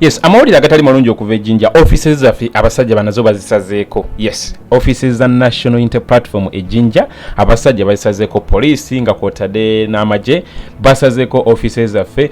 Yes, amawulire agatali malungi okuva e Jinja. Offices zaffe abasajja banazo bazisazeeko. Yes, offices za National Unity Platform e Jinja abasajja bazisazeeko, poliisi nga kwotadde n'amagye basazeeko offices zaffe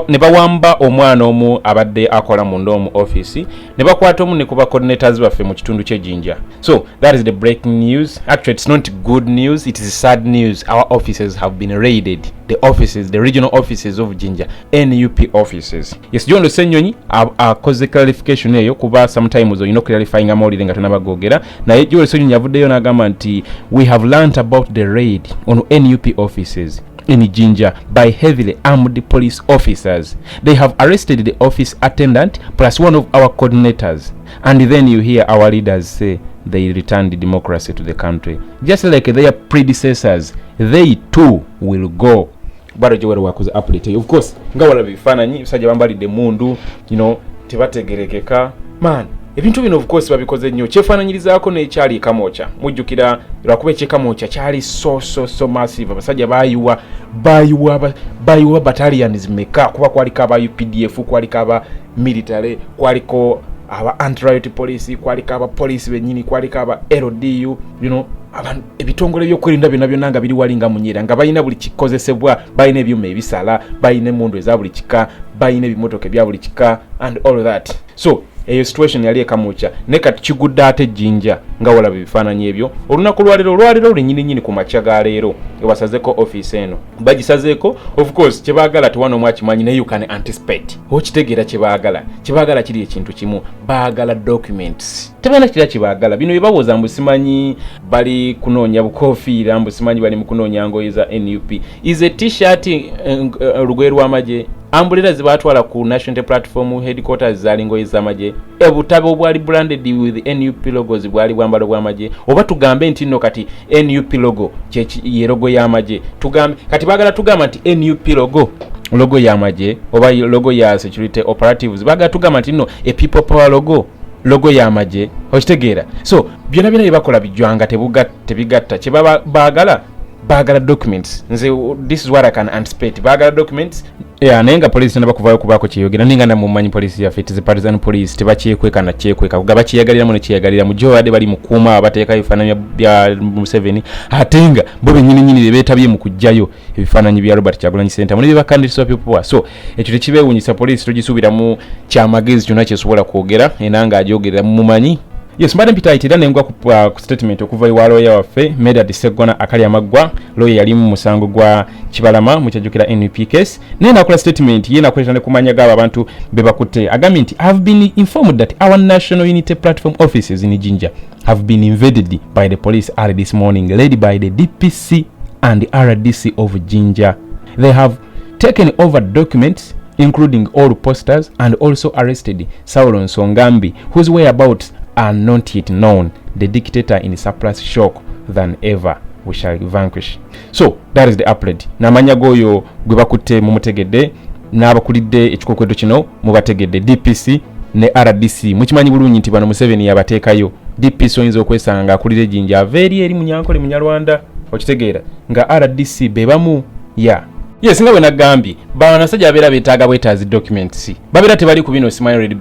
ne bawamba omwana omu abadde akola munda omu office ne bakwata omu ne kuba coordinators baffe mu kitundu ky'e Jinja. So that is the breaking news. Actually, it's not good news, it is sad news. Our offices have been raided. The regional offices of Jinja, NUP offices. Yes, John Senyonyi akoze clarification eyo kuba sometimes you know clarifying amawulire nga tunabagogera naye John Senyonyi yavuddeyo n'agamba nti we have learnt about the raid on NUP offices in Jinja by heavily armed police officers. They have arrested the office attendant plus one of our coordinators, and then you hear our leaders say they returned democracy to the country. Just like their predecessors, they too will go. Bado jowero wakoze update. Of course, nga wala bifananyi bisajja bambalide mundu, you know, tebategerekeka. Man, ebintu bino of course babikoze nnyo. Kyefananyirizaako n'ekyali kamocha. Mujjukira lwakuba ekikamocha kyali so massive. Abasajja bayuwa battalions meka kuba kwaliko aba UPDF, kwaliko aba military, kwaliko aba anti-riot police, kwaliko aba police benyini, kwaliko aba LDU, you know, abantu ebitongole by'okwerinda byonna nga biri walinga munyera nga bayina buli kikozesebwa, bayina ebyuma ebisala, bayina emmundu eza buli kika, bayina ebimotoka ebya buli kika and all that. So eyo situation yali ekamucha ne kati kigudde ate Jinja nga wala bifaananyi ebyo olunaku lwalero lunyini ku macha ga leero ewasazeko office eno bagisazeeko. Of course kyebaagala tuwano mwakimanyi ne you can anticipate okitegeera kyebaagala kiri ekintu kimu, baagala documents. Tebana kira kyebaagala bino byebawoza mbusimanyi bali kunoonya bukofiira, mbusimanyi bali mu kunoonya ngoye za NUP is a t-shirt lugoye lw'amagye, ambulera zibatwala ku National Platform headquarters zali ngoye z'amagye, ebutabo bwali branded with NUP logos bwali bwambalo bw'amagye. Oba tugambe nti nno kati NUP logo ye logo y'amagye, tugambe kati baagala tugamba nti NUP logo y'amagye oba logo ya security operatives, baagala tugamba nti nno a people power logo y'amagye, okitegeera. So byonna byebakola bijwanga tebigatta baagala documents. Nze this is what I can anticipate, baagala documents. Nenga police naba kuvayo kubako kiyogera ninga na mumanyi police ya fetize partisan police tebakyekweka na kyekweka kugaba kiyagalira mu nekiyagalira mu jo ade bali mukuma abateeka ebifaananyi bya Museveni atenga bo benyini betabye mu kujjayo ebifaananyi bya Robert Kyagulanyi Center muri bakandisi wa people. So ekyo tekibewunyisa police togisubira mu kyamagezi kyonna kyesobola kwogera enanga ajogerera mumanyi. Yes, Madam Peter itira nengwa ku statement okuva iwa lawyer waffe Medad Segona akali amagwa lawyer yali mu musango gwa Kibalama mu kyajukira NUP case nena akola statement yena kwetane kumanya gaba abantu bebakutte agambye nti have been informed that our National Unity Platform offices in Jinja have been invaded by the police early this morning led by the DPC and the RDC of Jinja. They have taken over documents including all posters and also arrested Saulo Nsongambi whose whereabouts are not yet known. The dictator in surplus shock than ever. We shall vanquish. So that is the update. Namanya goyo gwe bakutte mu mutegedde n'abakulidde ekikokwedo kino mu bategedde DPC ne RDC. Mukimanyi bulungi nti bano Museveni yabateekayo. DPC oyinza okwesanga akulira Jinja aveeri eri munyankole munyarwanda, okitegeera nga RDC bebamu ya yes nga bwe nagambye banasajja abeera beetaaga bwetaazi documents babeera tebali ku bino simanyi red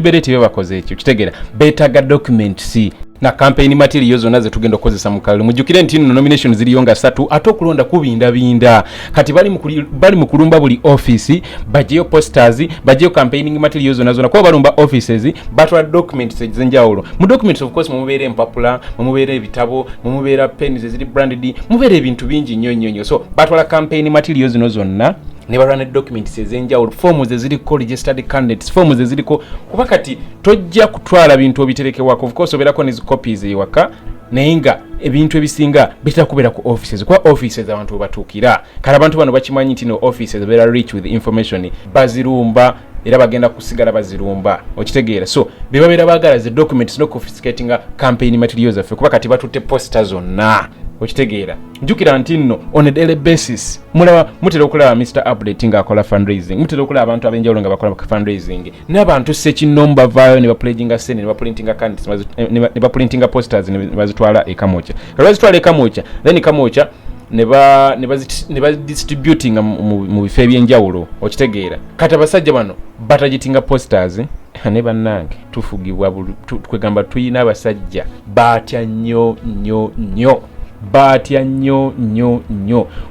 beret bye bakoze ekyo kitegeera beetaaga documents na campaign materials zonna ze tugenda okukozesa mu kalulu. Mujjukire nti no nomination ziriyo nga 3 ate okulonda kubinda kati bali mu kulumba buli office bajeyo posters bajeyo campaigning materials zonna kwa balumba offices batwa documents ezenjawulo. Mu documents of course mubeere empapula, mubeere ebitabo, mubeere pens eziri branded, mubeere ebintu bingi nnyo. So batwala campaign materials zonna ne barana documents ezenjawulo, forms eziriko registered candidates, forms eziriko kuba kati tojja kutwala bintu obitereke wako. Of course oberako ne copies ewaka nayenga ebintu ebisinga bitera kubeera ku offices kwa offices abantu batuukira kala abantu bano bakimanyi nti no offices beera rich with information bazirumba era bagenda kusigala bazirumba, okitegeera. So bebabeera baagala ze documents no confiscating campaign materials affe kuba kati batutte posters zonna, okitegeera. Njukira nti nno on a daily basis mulaba mutera okulaba Mr. Updating akola fundraising, mutera okulaba abantu abenjawulo nga bakola fundraising n'abantu sekinomba vayo ne bapledginga sene ne baprintinga candidates ne baprintinga posters ne bazitwala ekamocha. Bazitwala ekamocha then ekamocha ne distributing mu bifo ebyenjawulo okitegeera kati abasajja bano batagitinga posters ne bannange tufugibwa twegamba tuyina abasajja batya nnyo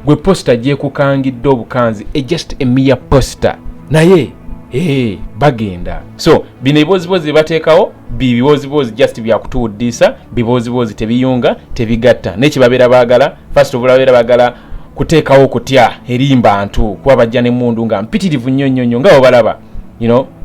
gwe poster gyekukangidde obukanzi just a mere poster naye bagenda so bino ebibozibozi bateekawo bibozibozi just byakutuuddisa bibozibozi tebiyunga tebigatta nekibabeera baagala first of all babeera baagala kuteekawo okutya eri bantu kuba bajja n'emmundu nga mpitirivu nnyo nga obalaba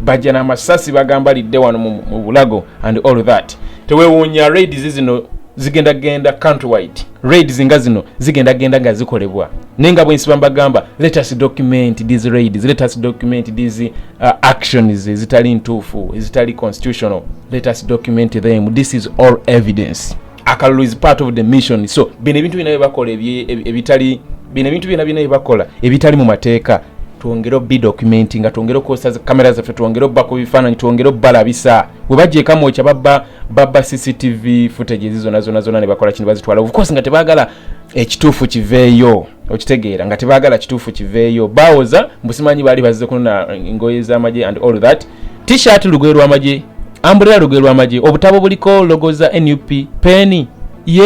bajja n'amasasi bagambalidde wano mu bulago and all that teweewuunya raids zino zigenda countrywide raids nga zino zigenda nga zikolebwa nenga bwensiba mbagamba let us document these raids let us document these actions zitali ntuufu zitali constitutional let us document them this is all evidence akalulu is part of the mission so bino ebintu bina bakola ebitali bino ebintu bina bakola ebitali mu mateeka tuongero bi documenting tuongero kosa kamera zaffe tuongero bako bifaananyi tuongero balabisa webajje kama ocha baba CCTV footage zona ne bakola kino bazitwala of course nga tebagala ekituufu kiveeyo okitegeera nga tebagala kituufu kiveeyo bawoza mbusimanyi bali bazze kuna ngoye z'amagye and all that t-shirt lugwerwa amagye umbrella lugwerwa amagye obutabo buliko logo za NUP penny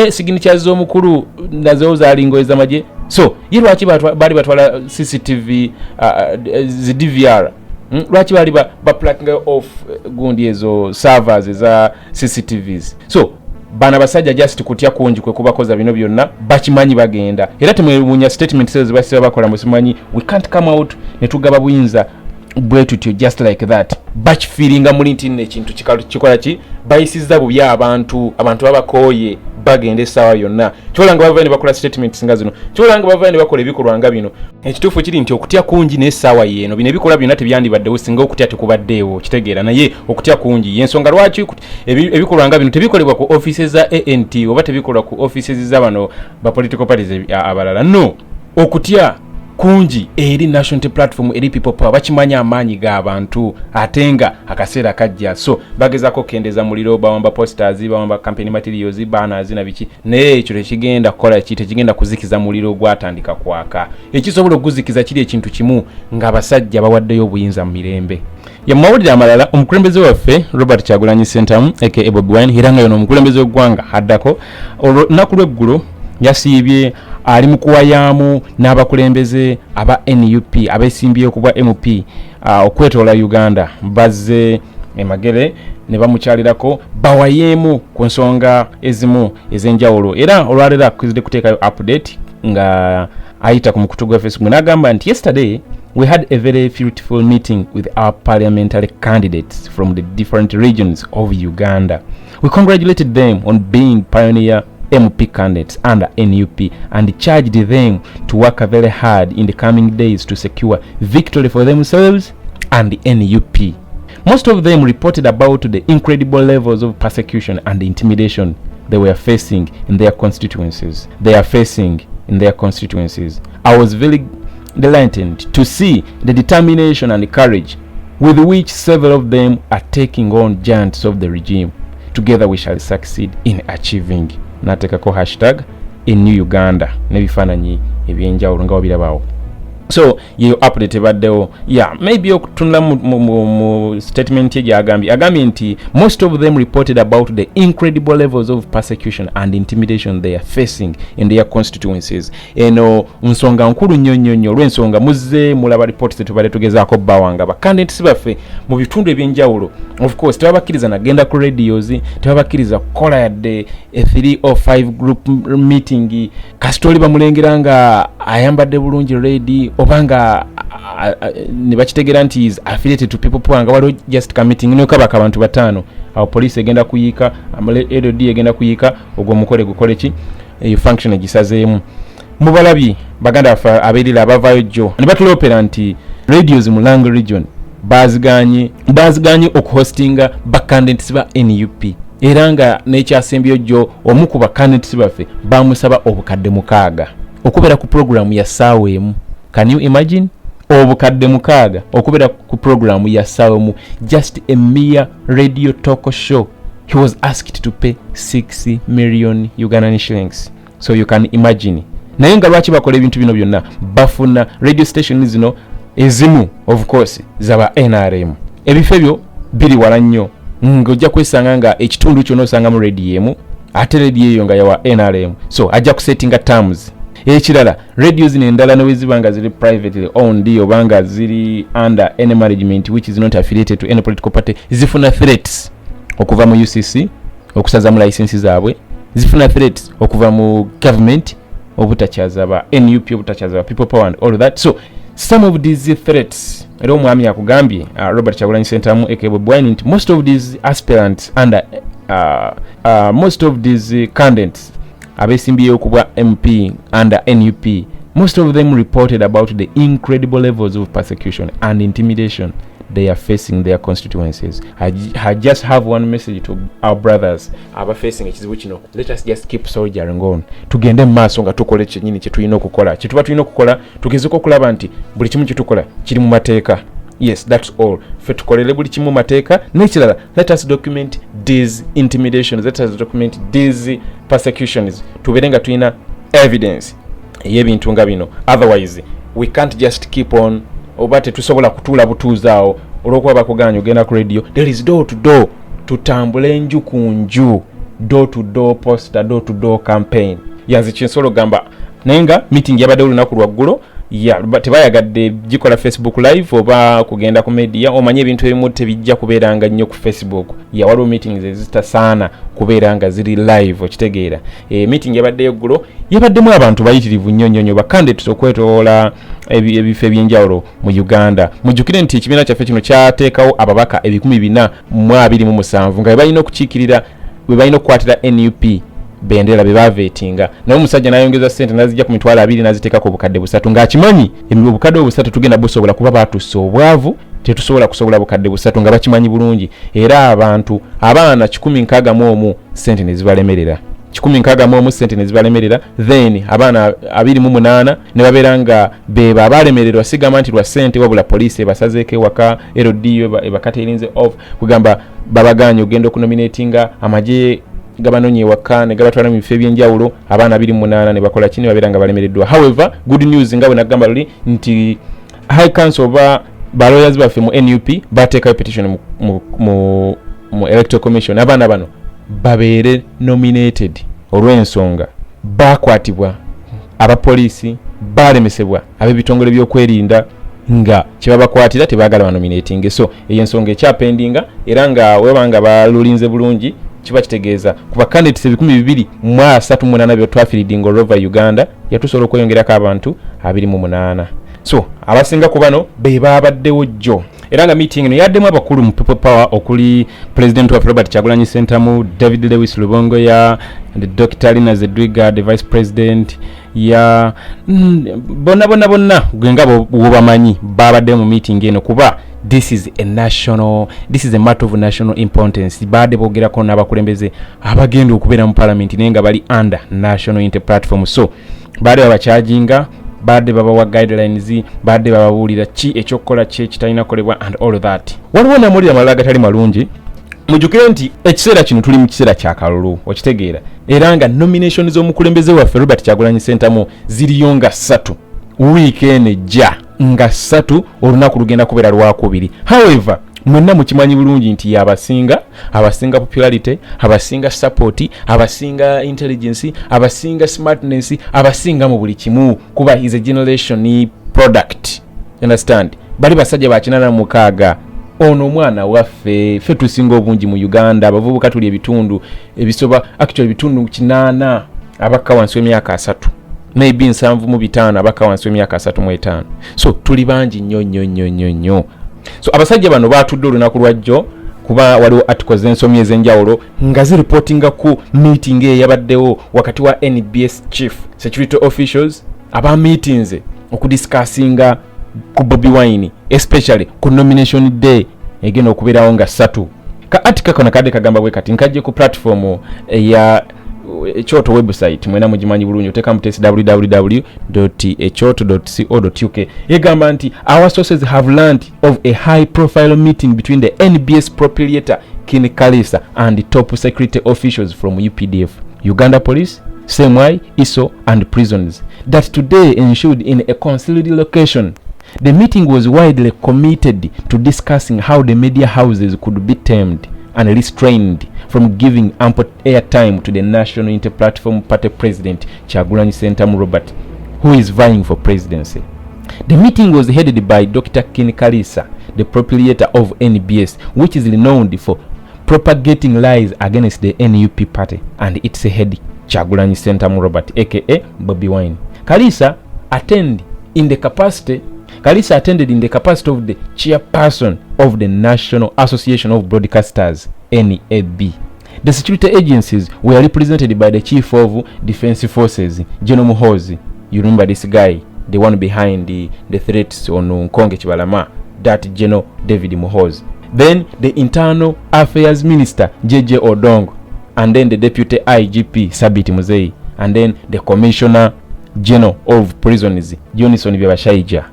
signature z'omukulu nazo zalingoye z'amagye so lwaki bali batwala CCTV zi DVR lwaki bali plugging off gundi ezo servers za CCTVs so bana basajja just kutya kunji kwe kubakoza bino byonna bakimanyi bagenda era temwebunya statement sales basiba bakola musimanyi we can't come out ne tugaba buyinza bwetutyo just like that bakifiringa muri ntine ekintu kikola ki bayisiza bubi abantu babakoye bagende sawa yonna kyolanga bava ne bakola statements nga zino kyolanga bava ne bakola ebikolwa nga bino ekituufu kiri nti okutya kunji ne sawa yeno bino ebikola byonna tebyandibaddewo singa okutya tekubaddeewo kitegeera naye okutya kunji yensonga lwaki ebikolwa nga bino tebikolebwa ku offices za ANT oba tebikolwa ku offices za bano ba political parties abalala no okutya kunji eri national platform eri people power bakimanya amaanyi g'abantu atenga akaseera kajja so bagezako kendeza muliro bawamba posters bawamba campaign materials banners na biki naye ekyo tekigenda kukola tekigenda kuzikiza muliro gwatandika kwaka ekisobola okuzikiza kiri ekintu kimu nga abasajja bawaddeyo obuyinza mu mirembe ya mawulire amalala omukulembeze waffe Robert Kyagulanyi Ssentamu aka Bobiwine era nga yono omukulembeze w'eggwanga haddako olunaku lw'eggulo yasiibye ali mu kuwayamu n'abakulembeze aba NUP abeesimbyeyo ku bwa MP okwetoola Uganda bazze emagere ne bamukyalirako bawayeemu ku nsonga ezimu ez'enjawulo era olwaleero akuzidde kuteekayo update nga ayita ku mukutu gwa Facebook n'agamba nti yesterday we had a very fruitful meeting with our parliamentary candidates from the different regions of Uganda. We congratulated them on being pioneer MP candidates under NUP and charged them to work very hard in the coming days to secure victory for themselves and the NUP. Most of them reported about the incredible levels of persecution and intimidation they were facing in their constituencies. I was very delighted to see the determination and the courage with which several of them are taking on giants of the regime. Together we shall succeed in achieving. Natekako hashtag in New Uganda nebifaananyi ebyenjawulo nga wabirabawo so yeyo update baddewo maybe okutunula mu statement ye agambye nti most of them reported about the incredible levels of persecution and intimidation they are facing in their constituencies eno nsonga nkulu nnyo olw'ensonga muzze mulaba reports tubale tugezaako bawanga bacandidates baffe mu bitundu ebyenjawulo of course tebabakkiriza nagenda ku radios tebabakkiriza kukola yadde a 3 or 5 group meeting kasitoli bamulengera nga ayambadde bulungi ready obanga ne bakitegera nti is affiliated to people power nga waliwo just committing ne kabaka abantu batano awo police egenda kuyika LD egenda kuyika ogwo mukole gukole ki function egisazeemu mubalabye baganda bafa abeerira abavaayo jjo ne batulopera nti radios mu Lango region baziganye okuhostinga bacandidates ba NUP era nga n'ekyasembyo jjo omu ku bacandidates baffe bamusaba obukadde 6 okubera ku program ya saawa emu. Can you imagine? Obukadde 6 okubera ku program ya saawa emu, just a mere radio talk show. He was asked to pay 6 million Ugandan shillings. So you can imagine naye nga lwaki bakola ebintu bino byonna bafuna radio station zino ezimu of course zaba NRM ebifo ebyo biri wala nnyo ng'ojja kwesanga nga ekitundu kyonna osanga mu radio emu ate radio eyo nga yawa NRM so ajja kusettinga terms. Ekirala radios n'endala ne weziba nga ziri privately owned oba nga ziri under any management which is not affiliated to any political party zifuna threats okuva mu UCC okusaza mu licenses zaabwe, zifuna threats okuva mu government obutachaza ba NUP obutachaza ba people power and all that. So some of these threats era omwami yakugambye Robert Kyagulanyi Ssentamu aka Bobiwine nti most of these aspirants under most of these candidates abesimbiyeyo kubwa MP under NUP, most of them reported about the incredible levels of persecution and intimidation they are facing their constituencies. I just have one message to our brothers aba facing ekizibu kino. Let us just keep soldiering on. Tugende maaso nga tukole kyenyini kye tulina okukola. Kye tuba tulina okukola tugezeko okulaba nti buli kimu kye tukola kiri mu mateeka. Yes, that's all. Fe tukolere buli kimu mateeka. N'ekirala, let us document these intimidations, let us document these persecutions. Tubeere nga tulina evidence y'ebintu nga bino. Otherwise, we can't just keep on oba tetusobola kutuula butuuzaawo olw'okuba bakuganya ogenda ku radio. There is door to door. Tutambule nju ku nju, door to door poster, door to door campaign. Yanze kinsolo gamba naye nga meeting yabadde olunaku lwaggulo tebayagadde gikola Facebook live oba kugenda ku media omanye ebintu ebimu tebijja kubeeranga nnyo ku Facebook. Waliwo meetings ezitasaana kubeera nga ziri live okitegeera. Meeting yabadde eggulo yabaddemu abantu bayitirivu nnyo ba candidates okwetoola ebifo ebyenjawulo mu Uganda. Mujjukire nti ekibiina kyaffe kino kyateekawo ababaka 427 nga balina okukiikirira bwe balina okukwatira NUP bendera bebavetinga naye omusajja nayongeza sente nazijja ku mitwalo 2 naziteeka ku bukadde 3 ng'akimanyi obukadde 3 tugenda busobola kuba batussa obwavu tetusobola kusobola bukadde 3 nga bakimanyi bulungi era abantu abaana 161 sente ne zibalemerera 161 sente ne zibalemerera then abaana 28 ne babeera nga beba abalemererwa sigamba nti lwa sente wabula poliisi ebasazeeko ewaka LDU ebakaterinze off kugamba babaganya ogenda okunominatinga amagye gabanonye waka ne gabatwala mu bifo ebyenjawulo abaana 28 ne bakola kini babeera nga balemereddwa. However, good news nga bwe nagamba luli nti High Council oba balawyers baffe mu NUP bateekayo petition mu Electoral Commission abaana bano babeere nominated olw'ensonga bakwatibwa abapoliisi balemesebwa ab'ebitongole by'okwerinda nga kyebabakwatira tebaagala banominating. So eyo ensonga ekyapendinga era nga webanga balulinze bulungi kiba kitegeeza kuba candidates 2038 byo twafiridinga over Uganda yatusobola okweyongerako abantu 28. So abasinga ku bano be babaddewo jjo era nga meeting eno yaddemu abakulu mu people power okuli president wa Robert Kyagulanyi Ssentamu, David Lewis Lubongo ya Dr. Lina Zedwiga the vice president ya bonna gwenga bobamanyi babadde mu meeting eno kuba this is a matter of national importance. Baade bogerako n'abakulembeze abagenda okubeera mu parliament naye nga bali under national inter platform. So baade babacharginga, baade babawa guidelines, baade bababuulira ki ekyokukola ki ekitalina kolebwa and all that. Waliwo namulira amalala gatali malungi. Mujjukire nti ekiseera kino tuli mu kiseera kya kalulu okitegeera era nga nomination z'omukulembeze waffe Robert Kyagulanyi Ssentamu ziriyo nga 3 weekend ejja nga 3 olunaku lugenda kubeera lwakubiri. However, mwenna mukimanyi bulungi nti abasinga popularity, abasinga support, abasinga intelligence, abasinga smartness, abasinga mu buli kimu kuba is a generation product. Understand? Bali basajja ba 86 ono mwana waffe ffe tusinga obungi mu Uganda abavubuka tuli ebitundu ebisoba actually bitundu 8 abaka wansi w'emyaka 3 maybe 75 abaka wansi w'emyaka 35. So tuli bangi nnyo. So abasajja bano batudde olunaku lwajjo kuba waliwo articles ensomye ez'enjawulo nga zireportinga ku meeting eyabaddewo wakati wa NBS chief security officials aba meetings okudiscussinga ku Bobiwine especially ku nomination day egenda okubeerawo nga 3. Ka article kono kadde kagamba bwe kati nkajje ku platform ya Echoto website mwena mujimanyi bulungi oteka mutesi www.echoto.co.uk egamba nti our sources have learned of a high profile meeting between the NBS proprietor Kin Kalisa and the top security officials from UPDF, Uganda Police Semwai, Iso, and prisons that today ensued in a concealed location. The meeting was widely committed to discussing how the media houses could be tamed and restrained from giving ample airtime to the National Inter-Platform Party President Kyagulanyi Ssentamu Robert, who is vying for presidency. The meeting was headed by Dr. Ken Kalisa, the proprietor of NBS, which is renowned for propagating lies against the NUP party and its head Kyagulanyi Ssentamu Robert aka Bobiwine. Kalisa attended in the capacity of the chairperson of the National Association of Broadcasters, NAB. The security agencies were represented by the Chief of Defense Forces, General Muhoozi. You remember this guy, the one behind the threats on Nkonge Chibalama, that General David Muhoozi. Then the Internal Affairs Minister, JJ Odongo, and then the Deputy IGP, Sabiti Muzei, and then the Commissioner General of Prisons, Jonison Byabashaija,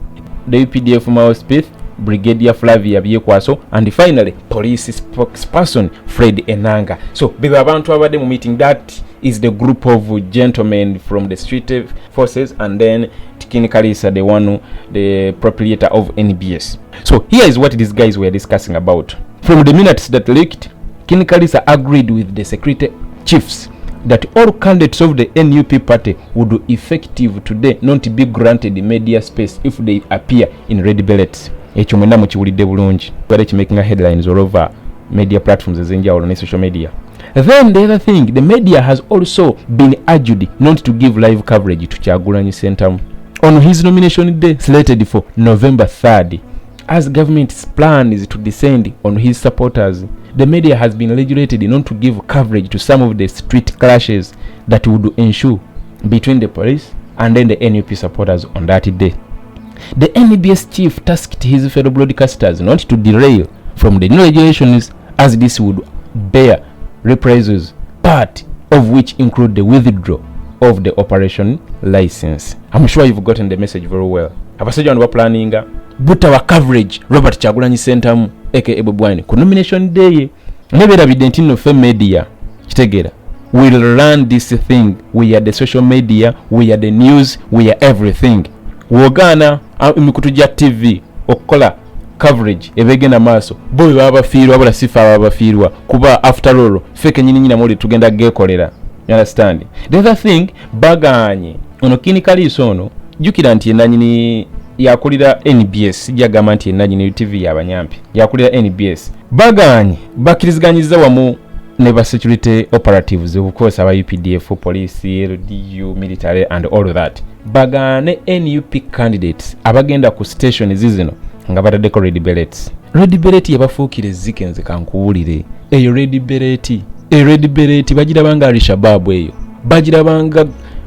the UPDF mouthpiece, Brigadier Flavia Byekwaso, and finally police spokesperson Fred Enanga. So beba abantu abadde mu meeting, that is the group of gentlemen from the street forces, and then Ken Kalisa, the proprietor of NBS. So here is what these guys were discussing about. From the minutes that leaked, Ken Kalisa agreed with the security chiefs that all candidates of the NUP party would be effective today not be granted media space if they appear in red billets. Ekyo mwenda mukiwulidde bulungi. Bale making headlines all over media platforms ezenjawulo ne social media. Then the other thing, the media has also been urged not to give live coverage to Kyagulanyi Ssentamu on his nomination day slated for November 3rd. As government's plan is to descend on his supporters, the media has been regulated not to give coverage to some of the street clashes that would ensue between the police and then the NUP supporters on that day. The NBS chief tasked his fellow broadcasters not to derail from the new regulations, as this would bear reprisals, part of which include the withdrawal of the operation license. I'm sure you've gotten the message very well. Abasajja bano baplaninga butawa coverage Robert Kyagulanyi Ssentamu aka Bobiwine ku nomination day. Neberabidde nti no media kitegeera, we'll run this thing. We are the social media, we are the news, we are everything. Wogana imikutu ja TV okola coverage ebegenda maaso boy baba fiirwa abula sifa baba fiirwa kuba after all fake nyina muli tugenda gekolera. You understand? The other thing, baganye ono Ken Kalisa ono jukira nti endanyini yakulira NBS, sijagamba nti endanyini TV y'abanyampi yakulira NBS. Baganye bakiriziganyiza wamu ne ba security operatives, of course aba UPDF, police, LDU, military and all of that. Bagane NUP candidates abagenda ku station zizino nga bataddeko red beret. Red beret yabafuukire zikenze kankuwulire. Eyo red beret bagirabanga Al-Shabaab, eyo bagirabanga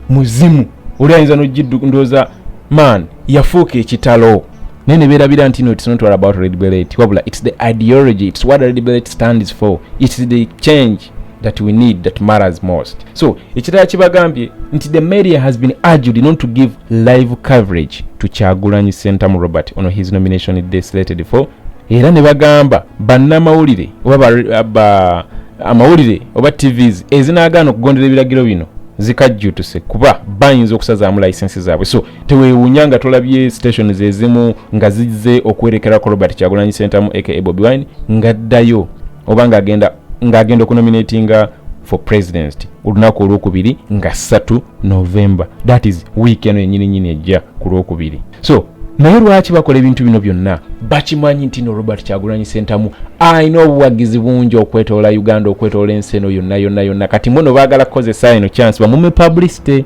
muzimu oli ayinza n'ogidundoza man yafuuka ekitalo. Nene berabira nti no, it's not all about red beret wabula it's the ideology, it's what red beret stands for, it's the change that we need that matters most. So ekitala kibagambye nti the media has been urged not to give live coverage to Kyagulanyi Ssentamu Robert on his nomination day slated for. Era ne bagamba bannamawulire oba amawulire oba TVs ezinagaana okugondera ebiragiro bino zikajjutuse kuba bayinza okusazaamu license zaabwe. So teweewunyanga tolabye stations ezimu nga zizze okwerekera ko Robert Kyagulanyi Ssentamu aka Bobiwine ngaddayo oba ng'agenda okunominatinga for president olunaku olwokubiri nga 3 November. That is weekend yennyini ejja ku lwokubiri. So naye lwaki bakola ebintu bino byonna? Bakimanyi nti no Robert Kyagulanyi Ssentamu alina obuwagizi bungi okwetoola Uganda, okwetoola ensi eno yonna. Kati mbono baagala kukozesa eno chance bamume publicity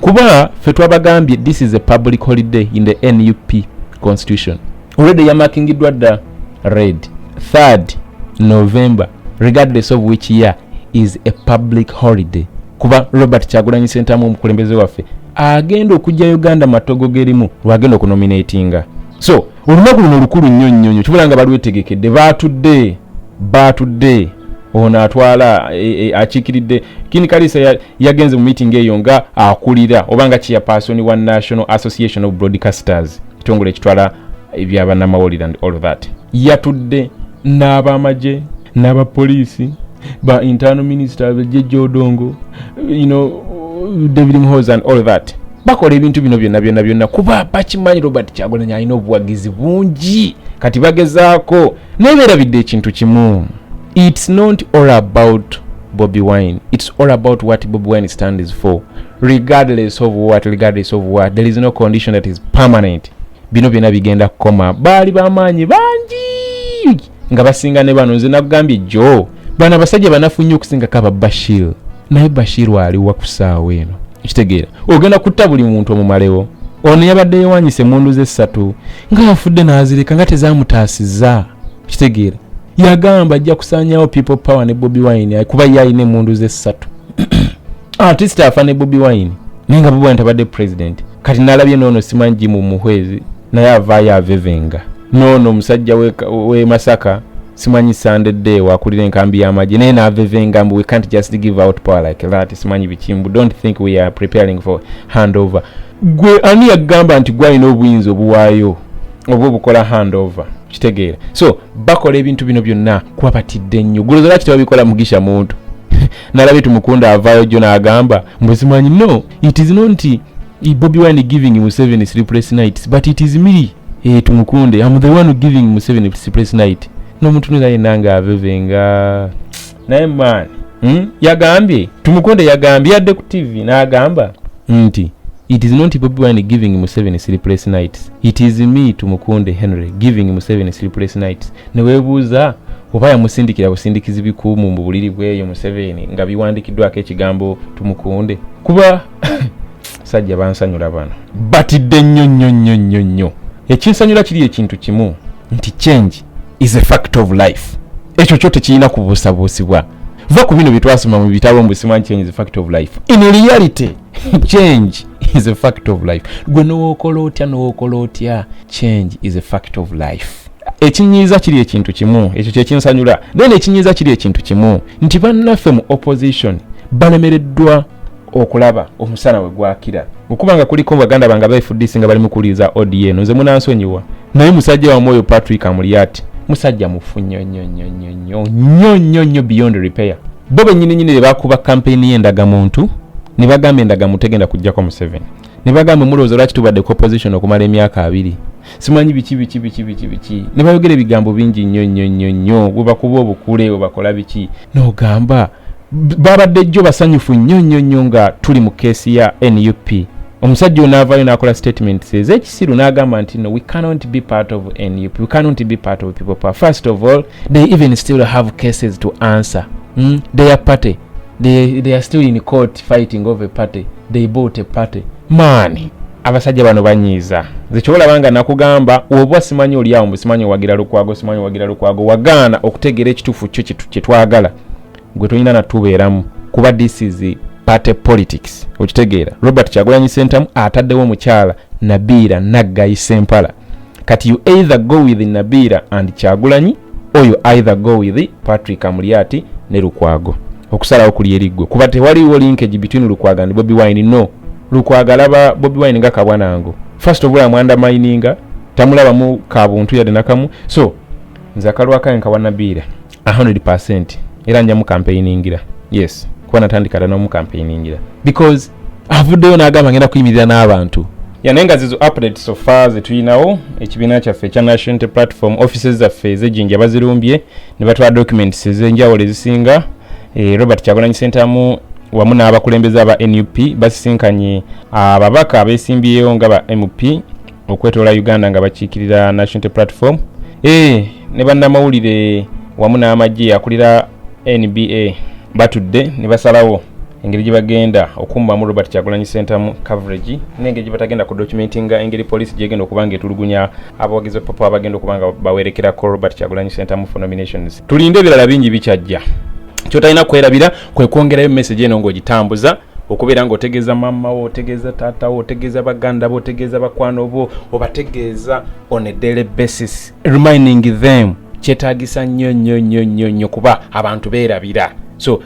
kuba ffe twabagambye this is a public holiday in the NUP constitution. Already yamarkingiddwa dda red 3rd November regardless of which year is a public holiday kuba Robert Kyagulanyi Ssentamu omukulembeze waffe agenda okujja Uganda matogo gerimu lwagenda okunominatinga. So olunaku luno lukulu nnyo kibula nga balwetegekedde batudde ono atwala akikiridde. Ken Kalisa yagenze mu meeting eyo nga akulira obanga chairperson wa National Association of Broadcasters, kitongole ekitwala ebyabannamawulire and all of that. Yatudde n'abamaje n'abapoliisi ba internal minister Jinja Odongo, David Muhoza and all that bakola ebintu bino byonna kuba bakimanyi Robert Kyagulanyi alina obuwagizi bungi kati bagezaako nebeerabidde ekintu kimu. It's not all about Bobiwine. It's all about what Bobiwine stands for. Regardless of what, there is no condition that is permanent. Bino byonna bigenda kukoma. Baali bamaanyi bangi nga basinga ne bano nze nagambye Joe bana basajja banafunye okusinga kaba Bashir. Naye Bashir wali wakusaawa eno. Kitegeera ogenda kutta buli muntu omumalewo. Ono yabadde yewanyise mundu ze 3 nga afudde n'azirika nga tezamutaasiza. Kitegeera yagamba ajja kusanyawo people power ne Bobiwine kuba yayine mundu ze 3. Artist afa ne Bobiwine nenga Bobiwine tabadde president kati nalabye nono simanji mu muhwezi naye avaayo avevenga nono musajja we Masaka simanyi Sunday day wakulira enkambi y'amagye naye n'avevenga mbu we can't just give out power like that. Simanyi bikimbu. Don't think we are preparing for handover. Gwe ani yagamba nti gwe alina obuyinza obuwaayo oba obukola handover. Kitegeera so bakola ebintu bino byonna kuba batidde nnyo. Gulozo lwaki tebabikola mugisha muntu nalabye Tumukunda avaayo jjo n'agamba mbu simanyi no it is not Bobiwine giving Museveni sleepless nights but it is me Tumukunde I'm the one giving Museveni sleepless night. N'omuntu naye nanga avevenga naye man yagambye Tumukunde yagambye yadde ku TV n'agamba nti it is not Bobiwine giving Museveni sleepless nights. It is me Tumukunde Henry giving Museveni sleepless nights. Ne webuuza oba yamusindikira busindikizi bikuumu mu buliri bweyo Museveni nga biwandikiddwako ekigambo Tumukunde kuba sajja bansanyula bano batidde nnyo. Ekinsanyula kiri ekintu kimu nti change is a fact of life. Ekyo kyo tekirina kubuusabuusibwa. Va ku bino bitwasoma mu bitabo mbu simanyi change is a fact of life. In reality change is a fact of life. Gwe n'okola otya change is a fact of life. Ekinyiiza kiri ekintu kimu ekyo kye kinsanyula. Then ekinyiiza kiri ekintu kimu nti bannaffe mu opposition balemereddwa okulaba omusana we gwakira okubanga kuliko baganda banga BFDC nga bali mukuliza ODN nze munansonyiwa naye musajja wa Moyo Patrick Amuliati musajja mufunyo nnyo beyond repair. Bo bennyini bakuba campaign y'endaga muntu ne bagamba endaga mutegenda kujja ko Museveni ne bagamba mulowooza lwaki tubadde ku opposition okumala emyaka 2 simanyi biki ne bayogera ebigambo bingi nnyo bwe bakuba obukule bwe bakola biki n'ogamba babadde jjo basanyufu nnyo nga tuli mu keesi ya NUP. Omusajja onaavaayo n'akola statement ez'ekisiru n'agamba nti no we cannot be part of NUP, we cannot be part of people power. First of all they even still have cases to answer. Their party they are still in court fighting over a party. They bought a party. Mani abasajja bano banyiiza zekyobola banga nakugamba obwa simanyi oli awo simanyi wagira lukwago wagaana okutegeera ekituufu kyo kye twagala gwe tolina natubeeramu kuba this is party politics. Okitegeera Robert Kyagulanyi Ssentamu ataddewo mukyala Nabira Naggayi Sempala kati you either go with Nabira and Kyagulanyi or you either go with Patrick Amuliati ne Lukwago okusalawo kuli eriggwe kuba tewaliwo linkage between Lukwago and Bobiwine. No Lukwago alaba Bobiwine nga kabwanango. First of all amwanda mininga tamulaba mu kabuntu yadde nakamu so nze akalwaka nka Nabira 100% era nja mu campaigningira. Yes kuba natandika dda n'omu campaigningira because avuddeyo n'agamba ngenda kuyimirira n'abantu yanenga zizo updates so far zetuyinawo ekibiina kyaffe ekya National Unity Platform offices zaffe ez'ejjinja bazirumbye ne batwala documents ez'enjawulo ezisinga. Robert Kyagulanyi Ssentamu wamu n'abakulembeze aba NUP basisinkanye ababaka abeesimbyeyo nga ba MP okwetoola Uganda nga bakiikirira National Unity Platform ne bannamawulire wamu n'amagye akulira NBA batudde ne basalawo engeri gye bagenda okummamu Robert Kyagulanyi Ssentamu coverage n'engeri gye batagenda ku documentinga engeri police gyegenda okubanga etulugunya abawagizi papa abagenda okubanga bawerekerako Robert Kyagulanyi Ssentamu for nominations. Tulinde ebirala bingi bikyajja. Kyotalina kwerabira kwe kwongerayo message eno ng'ogitambuza okubeera ng'otegeeza mama wo, otegeeza taata wo, otegeeza baganda bo, otegeeza bakwano bo, obategeeza on a daily basis reminding them kyetaagisa nnyo kuba abantu beerabira. So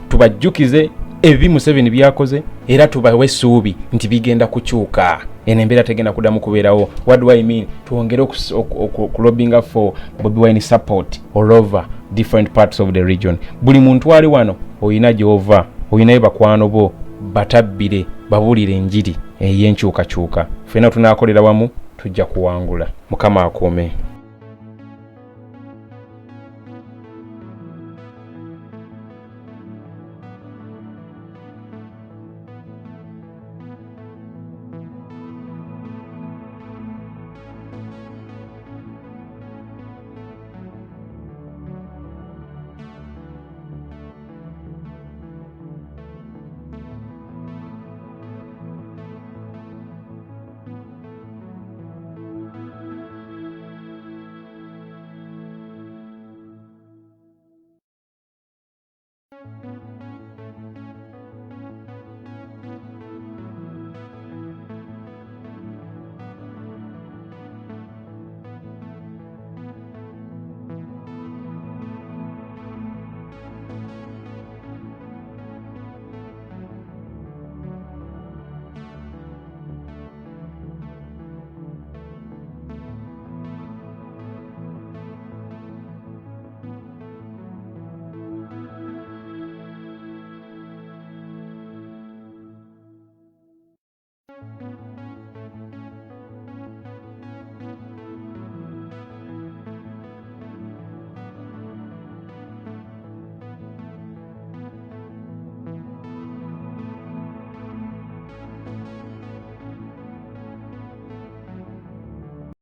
tubajjukize ebi Museveni byakoze era tubawe essuubi nti bigenda kukyuka. Eno embeera tegenda kuddamu kubeerawo. What do I mean? Tuwongere okulobinga for Bobiwine support all over different parts of the region. Buli muntu ali wano oyina gy'ova, oyinayo bakwano bo, batabbire babulire enjiri ey'enkyukakyuka. Ffenna tunaakolera wamu tujja kuwangula. Mukama akuume.